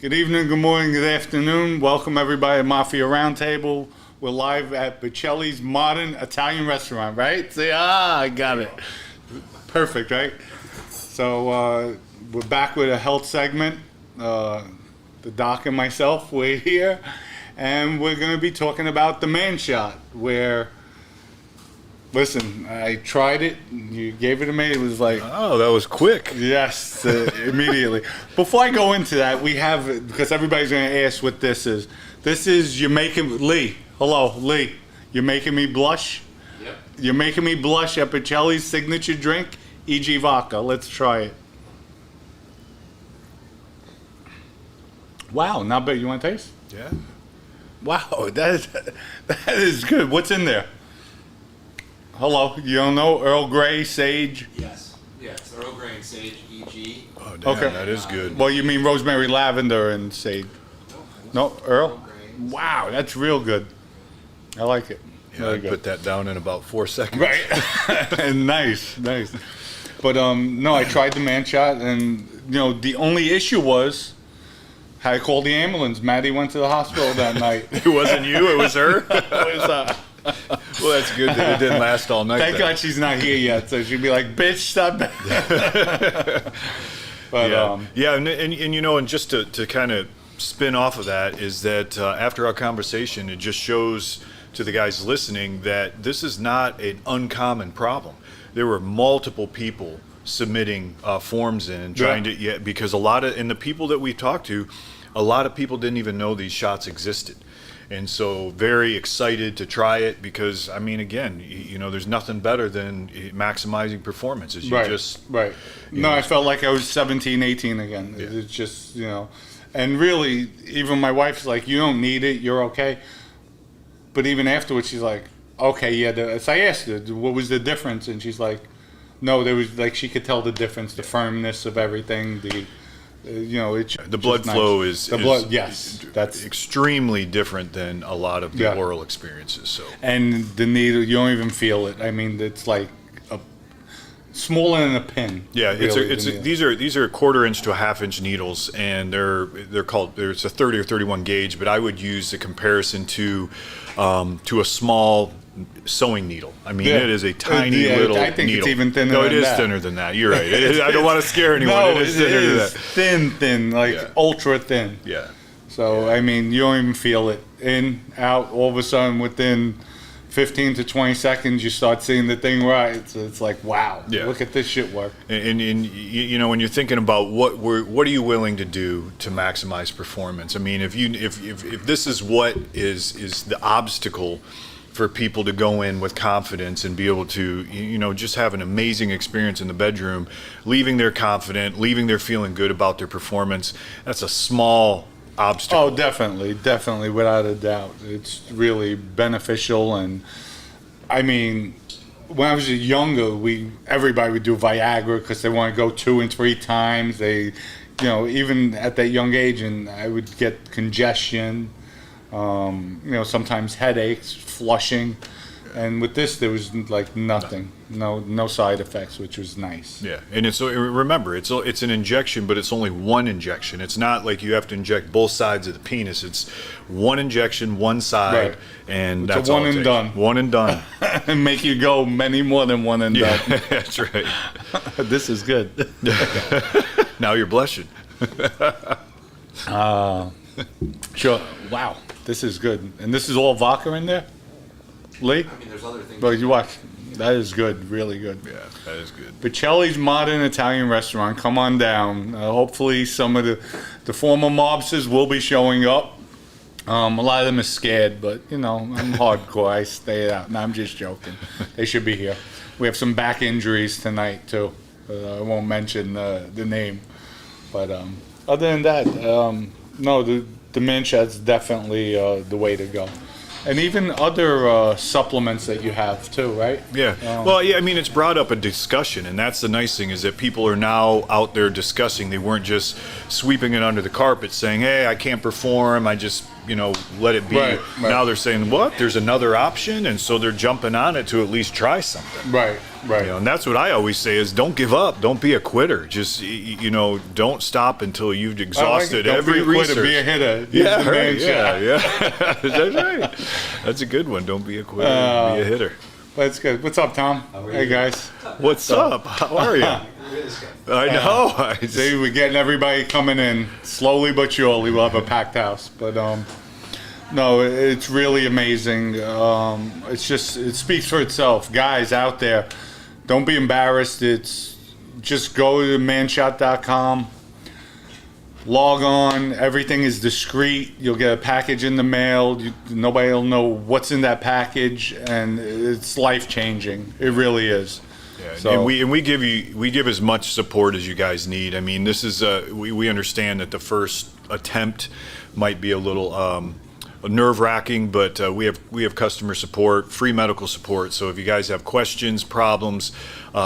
Good evening, good morning, good afternoon. Welcome everybody to Mafia Roundtable. We're live at BOCELLI's Modern Italian Restaurant, right? Say, I got it. Perfect, right? So we're back with a health segment. The doc and myself, we're here. And we're going to be talking about the man shot, where, listen, I tried it. You gave it to me. It was like... Oh, that was quick. Yes, immediately. Before I go into that, we have, because everybody's going to ask what this is. This is, you're making, Lee. Hello, Lee. You're making me blush? Yep. You're making me blush at BOCELLI's signature drink, E.G. Vodka. Let's try it. Wow, not bad. You want to taste? Yeah. Wow, that is good. What's in there? Hello, you don't know? Earl Grey, sage? Yes. Yes. Earl Grey and sage, E.G. Oh, damn, Okay. that is good. Well, you mean rosemary, lavender, and sage? No, Earl? Grey. Wow, that's real good. I like it. Yeah, Very I'd good. put that down in about 4 seconds. Right. Nice. But no, I tried the man shot, and the only issue was I called the ambulance. Maddie went to the hospital that night. It wasn't you, it was her? Well, that's good that it didn't last all night. thank then. God she's not here yet, so she'd be like, "Bitch, stop." But and just to kind of spin off of that is that after our conversation, it just shows to the guys listening that this is not an uncommon problem. There were multiple people submitting forms in and trying to, because and the people that we talked to, a lot of people didn't even know these shots existed. And so very excited to try it because, I mean, again, there's nothing better than maximizing performance. As you Right. No, I felt like I was 17, 18 again. Yeah. It's just, and really, even my wife's like, you don't need it, you're okay. But even afterwards, she's like, okay, yeah. So I asked her, what was the difference? And she's like, no, there was, like, she could tell the difference, the firmness of everything, the blood flow is that's extremely different than a lot of the oral experiences. So, and the needle, you don't even feel it. I mean, it's like smaller than a pin. Yeah, really, these are 1/4 inch to a 1/2 inch needles, and they're called, it's a 30 or 31 gauge. But I would use the comparison to a small sewing needle. I mean, it is a tiny little I think needle. it's even thinner No, than it is that. thinner than that. You're right. I don't want to scare anyone. No, it is thinner than that. thin, like ultra thin. Yeah. So, I mean, you don't even feel it. In, out, all of a sudden, within 15 to 20 seconds, you start seeing the thing right. It's like, wow, look at this shit work. And when you're thinking about what are you willing to do to maximize performance? I mean, if this is what is the obstacle for people to go in with confidence and be able to, just have an amazing experience in the bedroom, leaving there confident, leaving there feeling good about their performance, that's a small obstacle. Oh, definitely, without a doubt. It's really beneficial. And I mean, when I was younger, everybody would do Viagra because they want to go 2 and 3 times. They, even at that young age, and I would get congestion, sometimes headaches, flushing. And with this, there was like nothing, no side effects, which was nice. Yeah, and remember, it's an injection, but it's only one injection. It's not like you have to inject both sides of the penis. It's one injection, one side, and that's all it takes. One and done. And make you go many more than one and done. That's right. This is good. Now you're blushing. Sure. Wow, this is good. And this is all vodka in there? Lee? I mean, there's other things. But you watch. That is good, really good. Yeah, that is good. BOCELLI's Modern Italian Restaurant. Come on down. Hopefully some of the former mobsters will be showing up. A lot of them are scared, but, I'm hardcore. I stay out. No, I'm just joking. They should be here. We have some back injuries tonight, too. I won't mention the name. But other than that, no, the man shot's definitely the way to go. And even other supplements that you have too, right? Yeah. I mean, it's brought up a discussion, and that's the nice thing is that people are now out there discussing. They weren't just sweeping it under the carpet saying, hey, I can't perform, I just, let it be. Right. Now they're saying, what? There's another option? And so they're jumping on it to at least try something. Right. Right. You know, and that's what I always say is don't give up. Don't be a quitter. Just, don't stop until you've exhausted every research. Be a hitter. Yeah, right. Yeah. That's right. That's a good one. Don't be a quitter. Be a hitter. That's good. What's up, Tom? Hey, guys. What's up? How are you? I know. See, we're getting everybody coming in slowly but surely. We'll have a packed house, but no, it's really amazing. It's just, it speaks for itself. Guys out there, don't be embarrassed. It's just go to manshot.com, log on. Everything is discreet. You'll get a package in the mail. Nobody will know what's in that package, and it's life changing. It really is. Yeah, So, and we give as much support as you guys need. I mean, this is we understand that the first attempt might be a little nerve-wracking, but we have customer support, free medical support. So if you guys have questions, problems,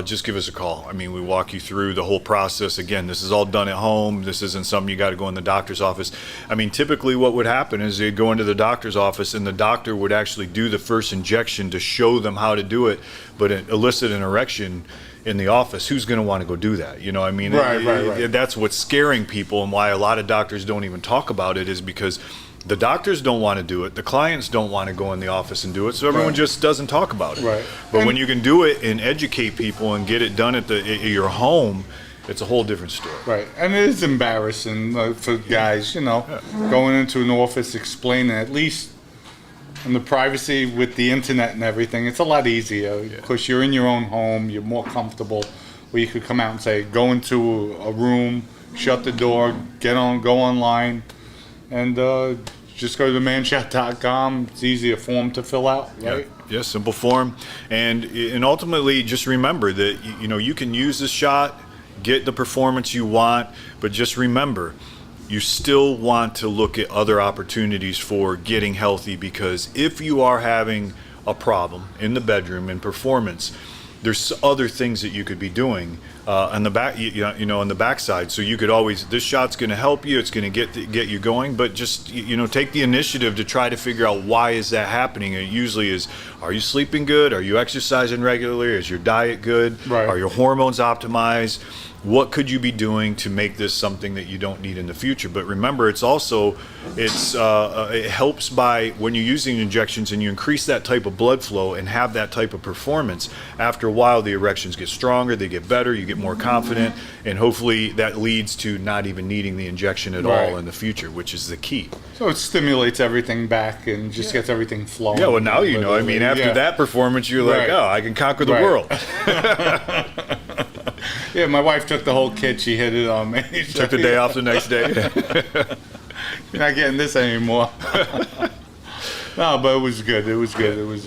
just give us a call. I mean, we walk you through the whole process. Again, this is all done at home. This isn't something you got to go in the doctor's office. I mean, typically what would happen is they'd go into the doctor's office and the doctor would actually do the first injection to show them how to do it, but elicit an erection in the office. Who's going to want to go do that? You know, I mean, Right. That's what's scaring people, and why a lot of doctors don't even talk about it is because the doctors don't want to do it. The clients don't want to go in the office and do it, so everyone just doesn't talk about it. Right. But And when you can do it and educate people and get it done at your home, it's a whole different story. Right, and it is embarrassing for guys, going into an office explaining, at least in the privacy with the internet and everything, it's a lot easier because you're in your own home, you're more comfortable, where you could come out and say, go into a room, shut the door, go online, and just go to manshot.com. It's easy, a form to fill out, right? Yeah, simple form, and ultimately just remember that you can use this shot, get the performance you want, but just remember, you still want to look at other opportunities for getting healthy, because if you are having a problem in the bedroom in performance, there's other things that you could be doing on the back, on the backside. So you could always, this shot's going to help you. It's going to get you going, but just take the initiative to try to figure out why is that happening. It usually is: are you sleeping good? Are you exercising regularly? Is your diet good? Right. Are your hormones optimized? What could you be doing to make this something that you don't need in the future? But remember, it helps by when you're using injections and you increase that type of blood flow and have that type of performance. After a while, the erections get stronger, they get better, you get more confident, and hopefully that leads to not even needing the injection at all in the future, which is the key. So it stimulates everything back and just gets everything flowing. Yeah, well, now you know. I mean, after that performance, you're like, oh, I can conquer the world. Yeah, my wife took the whole kit. She hit it on me. Took the day off the next day. You're not getting this anymore. No, but it was good. It was good. It was.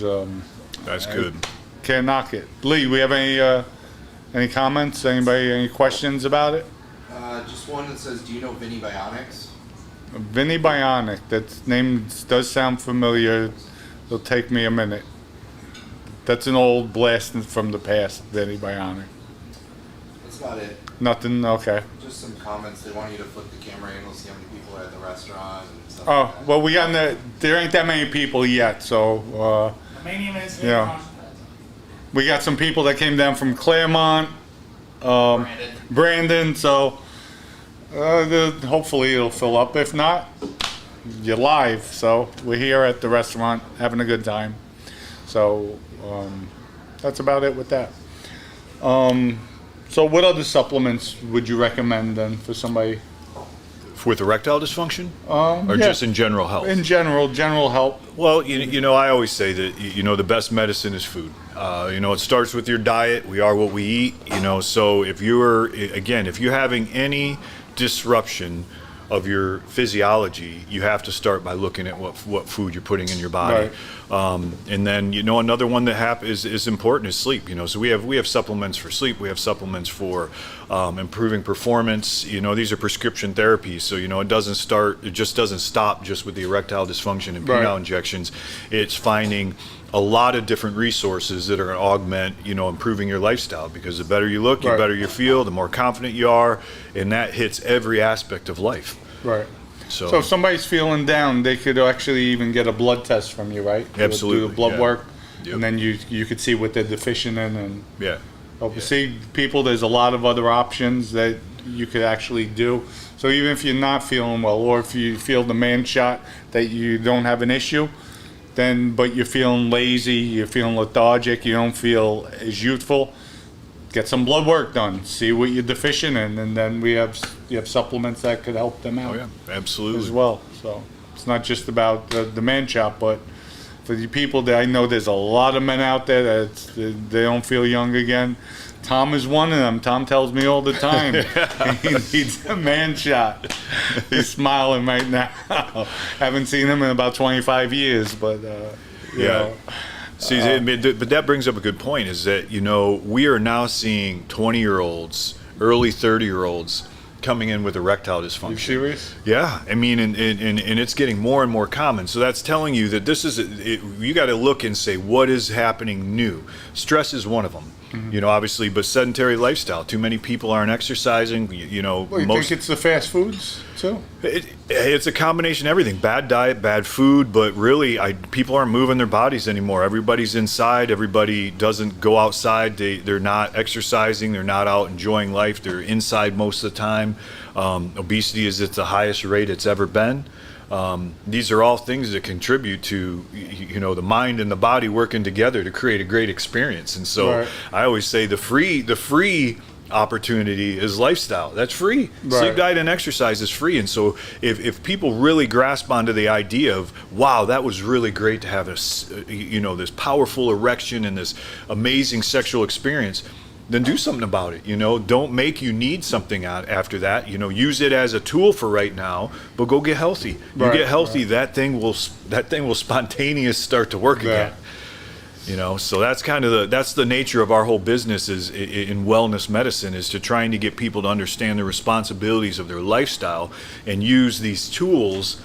That's good. Can't knock it. Lee, we have any comments? Anybody any questions about it? Just one that says, do you know Vinny Bionics? Vinny Bionic. That name does sound familiar. It'll take me a minute. That's an old blast from the past. Vinny Bionic. That's about it. Nothing. Okay. Just some comments. They want you to flip the camera angle, see how many people are at the restaurant and stuff. Oh, like that. well, there ain't that many people yet, so we got some people that came down from Claremont, Brandon, so hopefully it'll fill up. If not, you're live, so we're here at the restaurant having a good time. So that's about it with that. So what other supplements would you recommend then for somebody? With erectile dysfunction? Or just in general health? In general help. Well, I always say that, the best medicine is food. It starts with your diet. We are what we eat, so if you're having any disruption of your physiology, you have to start by looking at what food you're putting in your body. Right. And then, another one that is important is sleep. So we have supplements for sleep. We have supplements for improving performance. These are prescription therapies. So, it just doesn't stop just with the erectile dysfunction and penile injections. It's finding a lot of different resources that are going to augment, improving your lifestyle, because the better you look, the better you feel, the more confident you are, and that hits every aspect of life. Right. So if somebody's feeling down, they could actually even get a blood test from you, right? Absolutely. Do the blood work Yep. and then you could see what they're deficient in, and Yeah. see people. There's a lot of other options that you could actually do. So even if you're not feeling well, or if you feel the man shot that you don't have an issue, then but you're feeling lazy, you're feeling lethargic, you don't feel as youthful, get some blood work done, see what you're deficient in, and then you have supplements that could help them out Oh yeah, absolutely. as well. So it's not just about the man shot, but for the people that I know, there's a lot of men out there that they don't feel young again. Tom is one of them. Tom tells me all the time he needs a man shot. He's smiling right now. Haven't seen him in about 25 years, but you know. See, but that brings up a good point, is that, you know, we are now seeing 20-year-olds, early 30-year-olds coming in with erectile dysfunction. You serious? Yeah, I mean, and it's getting more and more common. So that's telling you that this is, you got to look and say, what is happening new? Stress is one of them. Mm-hmm. You know, obviously, but sedentary lifestyle. Too many people aren't exercising. You know, Well, you think it's the fast foods too? It's a combination of everything. Bad diet, bad food, but really, people aren't moving their bodies anymore. Everybody's inside. Everybody doesn't go outside. They're not exercising. They're not out enjoying life. They're inside most of the time. Obesity is at the highest rate it's ever been. These are all things that contribute to, you know, the mind and the body working together to create a great experience. And so Right. I always say the free opportunity is lifestyle. That's free. Right. Sleep, diet, and exercise is free. And so if people really grasp onto the idea of, wow, that was really great to have this, you know, this powerful erection and this amazing sexual experience, then do something about it. You know, don't make you need something out after that. You know, use it as a tool for right now, but go get healthy. You Right, get healthy, right. that thing will spontaneous start to work Yeah. again. You know, so that's kind of that's the nature of our whole business is in wellness medicine, is to trying to get people to understand the responsibilities of their lifestyle and use these tools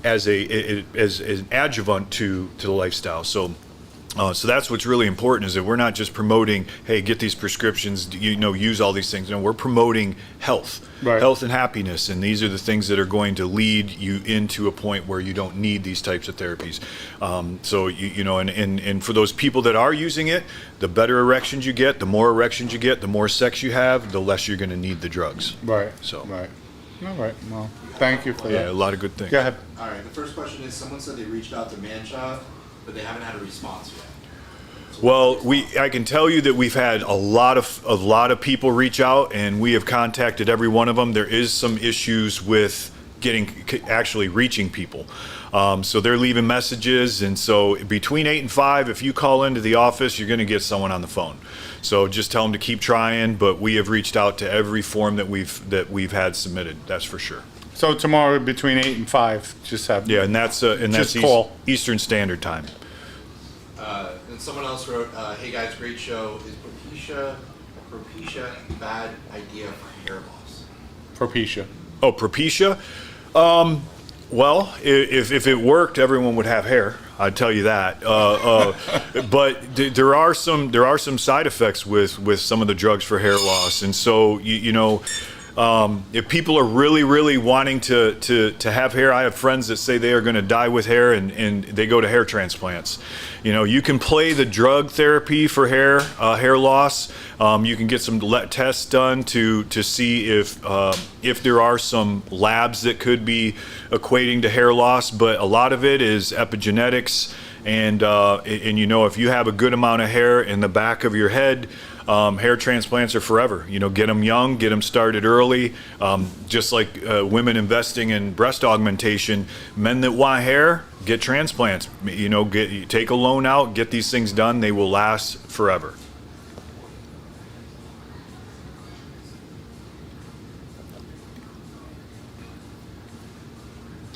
as an adjuvant to the lifestyle. So that's what's really important, is that we're not just promoting, hey, get these prescriptions, you know, use all these things. No, we're promoting health, Right. health and happiness, and these are the things that are going to lead you into a point where you don't need these types of therapies. So you know, and for those people that are using it, the better erections you get, the more erections you get, the more sex you have, the less you're going to need the drugs. Right. So. Right. All right. Well, thank you for Yeah, that. a lot of good things. Go ahead. All right, the first question is, someone said they reached out to Manshot, but they haven't had a response yet. Well, I can tell you that we've had a lot of people reach out, and we have contacted every one of them. There is some issues with actually reaching people. So they're leaving messages, and so between 8 and 5, if you call into the office, you're going to get someone on the phone. So just tell them to keep trying, but we have reached out to every form that we've had submitted. That's for sure. So tomorrow between 8 and 5, just have Yeah, and that's Just call. Eastern Standard Time. And someone else wrote, hey guys, great show. Is Propecia a bad idea for hair loss? Propecia. Oh, Propecia? Well, if it worked, everyone would have hair. I'd tell you that. But there are some side effects with some of the drugs for hair loss, and so you know. If people are really wanting to have hair, I have friends that say they are going to die with hair, and they go to hair transplants. You know, you can play the drug therapy for hair loss. You can get some tests done to see if there are some labs that could be equating to hair loss, but a lot of it is epigenetics. And you know, if you have a good amount of hair in the back of your head, hair transplants are forever. You know, get them young, get them started early. Just like women investing in breast augmentation, men that want hair, get transplants. You know, take a loan out, get these things done. They will last forever.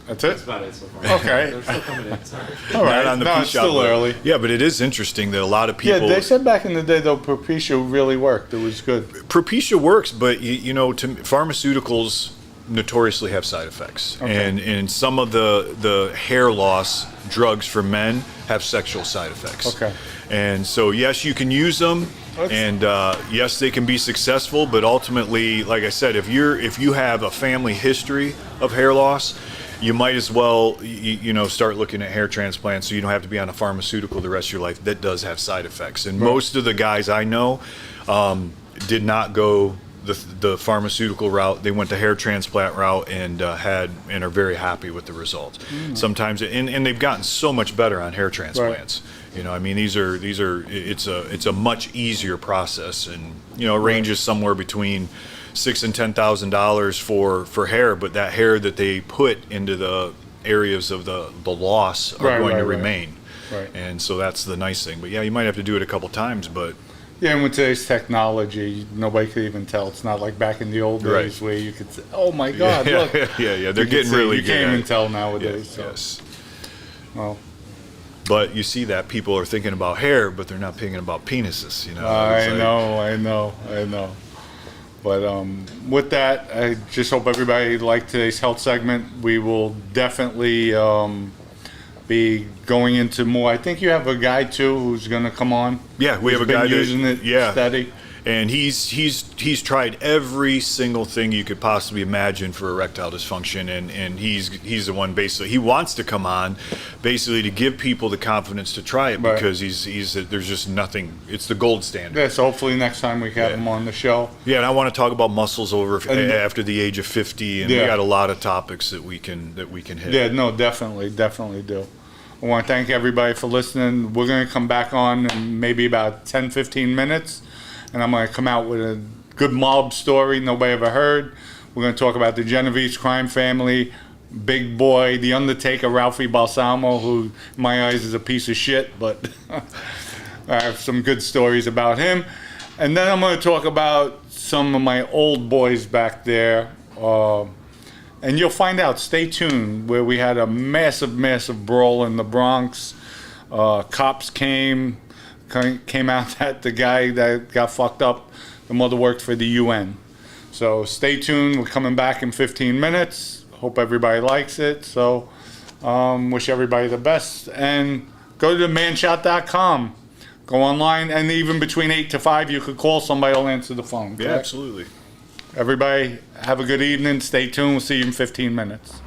That's it? That's about it so far. Okay. They're still coming in, sorry. All right. Not on the No, pea it's shop, still but- early. Yeah, but it is interesting that a lot of people. Yeah, they said back in the day, though, Propecia really worked. It was good. Propecia works, but you know, pharmaceuticals notoriously have side effects, Okay. and some of the hair loss drugs for men have sexual side effects. Okay. And so yes, you can use them, and yes, they can be successful, but ultimately, like I said, if you have a family history of hair loss, you might as well, start looking at hair transplants so you don't have to be on a pharmaceutical the rest of your life that does have side effects. And most of the guys I know did not go the pharmaceutical route. They went the hair transplant route and are very happy with the results. Sometimes, and they've gotten so much better on hair transplants. I mean, it's a much easier process, and it ranges somewhere between $6,000 and $10,000 for hair, but that hair that they put into the areas of the loss are going to remain. Right. And so that's the nice thing. But yeah, you might have to do it a couple times, but yeah, and with today's technology, nobody could even tell. It's not like back in the old days where you could say, "Oh my God, look!" Yeah, they're getting really good. You can't even tell nowadays. Yes. Well, but you see that people are thinking about hair, but they're not thinking about penises. I know. But with that, I just hope everybody liked today's health segment. We will definitely be going into more. I think you have a guy too who's going to come on. Yeah, we have a guy using it steady. And he's tried every single thing you could possibly imagine for erectile dysfunction, and he's the one basically. He wants to come on, basically to give people the confidence to try it because there's just nothing. It's the gold standard. Yeah, so hopefully next time we have him on the show. Yeah, and I want to talk about muscles after the age of 50, and we got a lot of topics that we can hit. Yeah, no, definitely do. I want to thank everybody for listening. We're going to come back on in maybe about 10-15 minutes. And I'm going to come out with a good mob story nobody ever heard. We're going to talk about the Genovese crime family, Big Boy, the Undertaker, Ralphie Balsamo, who in my eyes is a piece of shit, but I have some good stories about him. And then I'm going to talk about some of my old boys back there. And you'll find out, stay tuned, where we had a massive brawl in the Bronx. Cops came out that the guy that got fucked up, the mother worked for the UN. So stay tuned. We're coming back in 15 minutes. Hope everybody likes it. So wish everybody the best. And go to manshot.com. Go online. And even between 8 to 5, you could call somebody. Will answer the phone. Yeah, absolutely. Everybody, have a good evening. Stay tuned. We'll see you in 15 minutes.